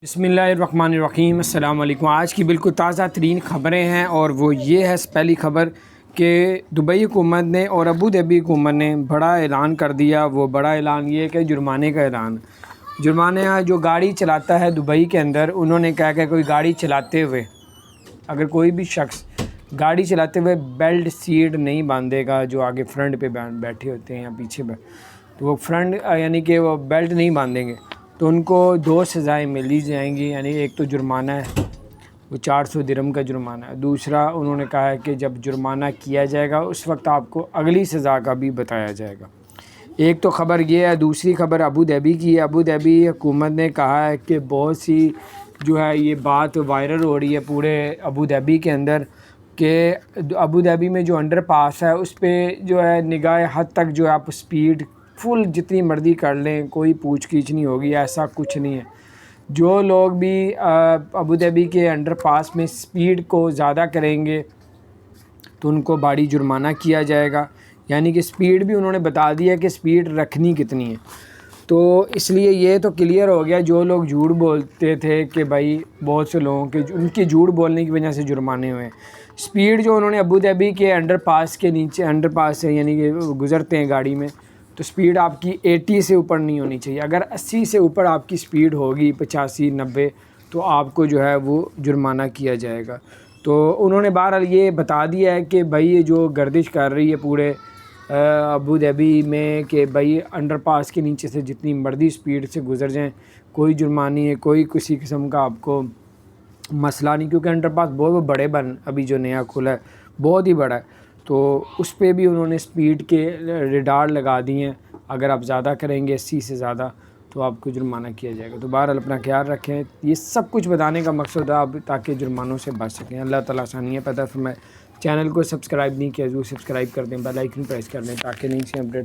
बिस्मिल्लाहिर्रहमानिर्रहीम। अस्सलाम वालेकुम। आज की बिल्कुल ताज़ा तरीन ख़बरें हैं और वो ये है पहली ख़बर कि दुबई हुकूमत ने और अबू धाबी हुकूमत ने बड़ा ऐलान कर दिया। वो बड़ा ऐलान ये है कि जुर्माने का ऐलान, जुर्माना जो गाड़ी चलाता है दुबई के अंदर, उन्होंने कहा कि कोई गाड़ी चलाते हुए अगर कोई भी शख्स गाड़ी चलाते हुए बेल्ट सीट नहीं बांधेगा, जो आगे फ्रंट पे बैठे होते हैं या पीछे तो वो फ्रंट यानी कि वो बेल्ट नहीं बांधेंगे तो उनको 2 सज़ाएँ मिली जाएंगी। यानी एक तो जुर्माना है, वो 400 दिरहम का जुर्माना है। दूसरा उन्होंने कहा है कि जब जुर्माना किया जाएगा उस वक्त आपको अगली सज़ा का भी बताया जाएगा। एक तो ख़बर ये है। दूसरी ख़बर अबू धाबी की है। अबू धाबी हुकूमत ने कहा है कि बहुत सी जो है ये बात वायरल हो रही है पूरे अबू धाबी के अंदर कि अबू धाबी में जो अंडर पास है उस पर जो है निगाह हद तक जो है आप स्पीड फुल जितनी मर्ज़ी कर लें, कोई पूछ खींच नहीं होगी। ऐसा कुछ नहीं है। जो लोग भी अबू धाबी के अंडर पास में स्पीड को ज़्यादा करेंगे तो उनको भारी जुर्माना किया जाएगा। यानी कि स्पीड भी उन्होंने बता दिया कि स्पीड रखनी कितनी है। तो इसलिए ये तो क्लियर हो गया। जो लोग झूठ बोलते थे कि भाई बहुत से लोगों के उनके झूठ बोलने की वजह से जुर्माने हुए। स्पीड जो उन्होंने अबू धाबी के अंडर पास के नीचे अंडर पास से यानी कि गुज़रते हैं गाड़ी में, तो स्पीड आपकी 80 से ऊपर नहीं होनी चाहिए। अगर 80 से ऊपर आपकी स्पीड होगी 85 90 तो आपको जो है वो जुर्माना किया जाएगा। तो उन्होंने बहरहाल ये बता दिया है कि भाई ये जो गर्दिश कर रही है पूरे अबू धाबी में कि भाई अंडर पास के नीचे से जितनी मर्ज़ी स्पीड से गुज़र जाएं, कोई जुर्मानी है, कोई किसी किस्म का आपको मसला नहीं। क्योंकि अंडर पास बहुत बड़े अभी जो नया खुला है बहुत ही बड़ा है, तो उस पर भी उन्होंने स्पीड के रेडार लगा दिए हैं। अगर आप ज़्यादा करेंगे 80 से ज़्यादा तो आपको जुर्माना किया जाएगा। तो बहरहाल अपना ख्याल रखें। ये सब कुछ बताने का मकसद है आप ताकि जुर्मानों से बच सकें। अल्लाह ताला आसानियाँ पैदा फरमाए। चैनल को सब्सक्राइब नहीं किया ज़रूर सब्सक्राइब कर दें, बेल आइकन प्रेस कर दें ताकि नई सी अपडेट